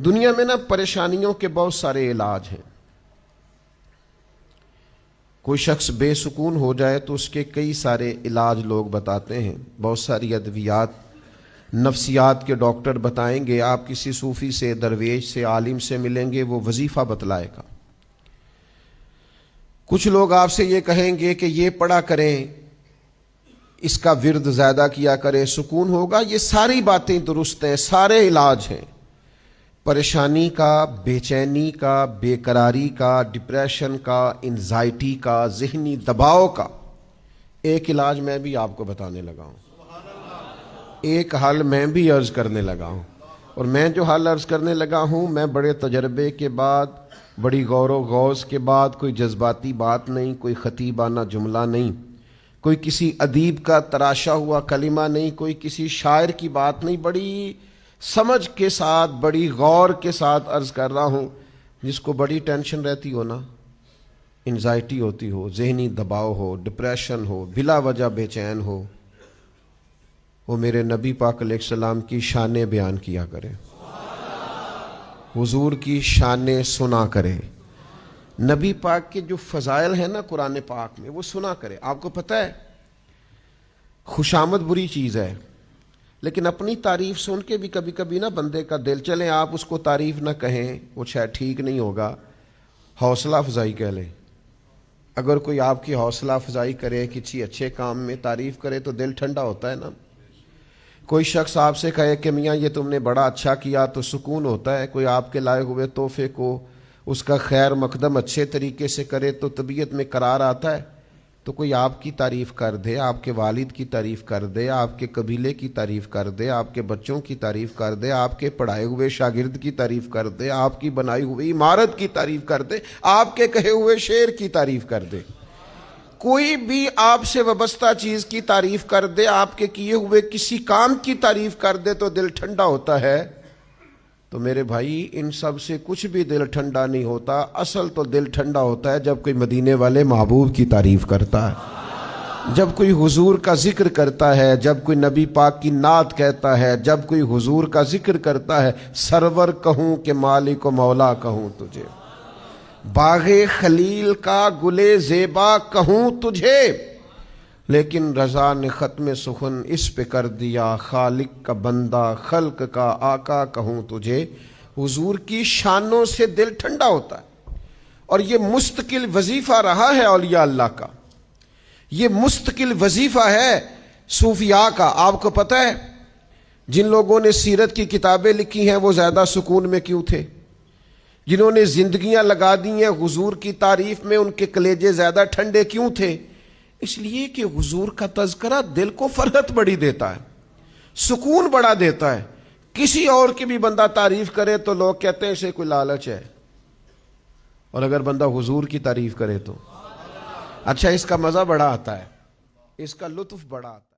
دنیا میں نا پریشانیوں کے بہت سارے علاج ہیں. کوئی شخص بے سکون ہو جائے تو اس کے کئی سارے علاج لوگ بتاتے ہیں. بہت ساری ادویات نفسیات کے ڈاکٹر بتائیں گے. آپ کسی صوفی سے، درویش سے، عالم سے ملیں گے، وہ وظیفہ بتلائے گا. کچھ لوگ آپ سے یہ کہیں گے کہ یہ پڑھا کریں، اس کا ورد زیادہ کیا کریں، سکون ہوگا. یہ ساری باتیں درست ہیں، سارے علاج ہیں. پریشانی کا، بے چینی کا، بے قراری کا، ڈپریشن کا، انزائٹی کا، ذہنی دباؤ کا ایک علاج میں بھی آپ کو بتانے لگا ہوں. ایک حل میں بھی عرض کرنے لگا ہوں. اور میں جو حل عرض کرنے لگا ہوں، میں بڑے تجربے کے بعد، بڑی غور و غوض کے بعد، کوئی جذباتی بات نہیں، کوئی خطیبانہ جملہ نہیں، کوئی کسی ادیب کا تراشا ہوا کلمہ نہیں، کوئی کسی شاعر کی بات نہیں، بڑی سمجھ کے ساتھ، بڑی غور کے ساتھ عرض کر رہا ہوں. جس کو بڑی ٹینشن رہتی ہو نا، انزائٹی ہوتی ہو، ذہنی دباؤ ہو، ڈپریشن ہو، بلا وجہ بے چین ہو، وہ میرے نبی پاک علیہ السلام کی شانیں بیان کیا کرے، حضور کی شانیں سنا کرے. نبی پاک کے جو فضائل ہیں نا قرآن پاک میں، وہ سنا کرے. آپ کو پتہ ہے خوشامد بری چیز ہے، لیکن اپنی تعریف سن کے بھی کبھی کبھی نا بندے کا دل، چلیں آپ اس کو تعریف نہ کہیں، وہ شاید ٹھیک نہیں ہوگا، حوصلہ افزائی کہہ لیں. اگر کوئی آپ کی حوصلہ افزائی کرے، کسی اچھے کام میں تعریف کرے تو دل ٹھنڈا ہوتا ہے نا. کوئی شخص آپ سے کہے کہ میاں یہ تم نے بڑا اچھا کیا تو سکون ہوتا ہے. کوئی آپ کے لائے ہوئے تحفے کو، اس کا خیر مقدم اچھے طریقے سے کرے تو طبیعت میں قرار آتا ہے. تو کوئی آپ کی تعریف کر دے، آپ کے والد کی تعریف کر دے، آپ کے قبیلے کی تعریف کر دے، آپ کے بچوں کی تعریف کر دے، آپ کے پڑھائے ہوئے شاگرد کی تعریف کر دے، آپ کی بنائی ہوئی عمارت کی تعریف کر دے، آپ کے کہے ہوئے شعر کی تعریف کر دے، کوئی بھی آپ سے وابستہ چیز کی تعریف کر دے، آپ کے کیے ہوئے کسی کام کی تعریف کر دے تو دل ٹھنڈا ہوتا ہے. تو میرے بھائی، ان سب سے کچھ بھی دل ٹھنڈا نہیں ہوتا. اصل تو دل ٹھنڈا ہوتا ہے جب کوئی مدینے والے محبوب کی تعریف کرتا ہے، جب کوئی حضور کا ذکر کرتا ہے، جب کوئی نبی پاک کی نعت کہتا ہے، جب کوئی حضور کا ذکر کرتا ہے. سرور کہوں کہ مالک و مولا کہوں تجھے، باغ خلیل کا گلے زیبا کہوں تجھے، لیکن رضا نے ختم سخن اس پہ کر دیا، خالق کا بندہ خلق کا آقا کہوں تجھے. حضور کی شانوں سے دل ٹھنڈا ہوتا ہے. اور یہ مستقل وظیفہ رہا ہے اولیاء اللہ کا، یہ مستقل وظیفہ ہے صوفیاء کا. آپ کو پتہ ہے جن لوگوں نے سیرت کی کتابیں لکھی ہیں وہ زیادہ سکون میں کیوں تھے؟ جنہوں نے زندگیاں لگا دی ہیں حضور کی تعریف میں، ان کے کلیجے زیادہ ٹھنڈے کیوں تھے؟ اس لیے کہ حضور کا تذکرہ دل کو فرحت بڑی دیتا ہے، سکون بڑا دیتا ہے. کسی اور کی بھی بندہ تعریف کرے تو لوگ کہتے ہیں اسے کوئی لالچ ہے، اور اگر بندہ حضور کی تعریف کرے تو اچھا، اس کا مزہ بڑا آتا ہے، اس کا لطف بڑا آتا ہے.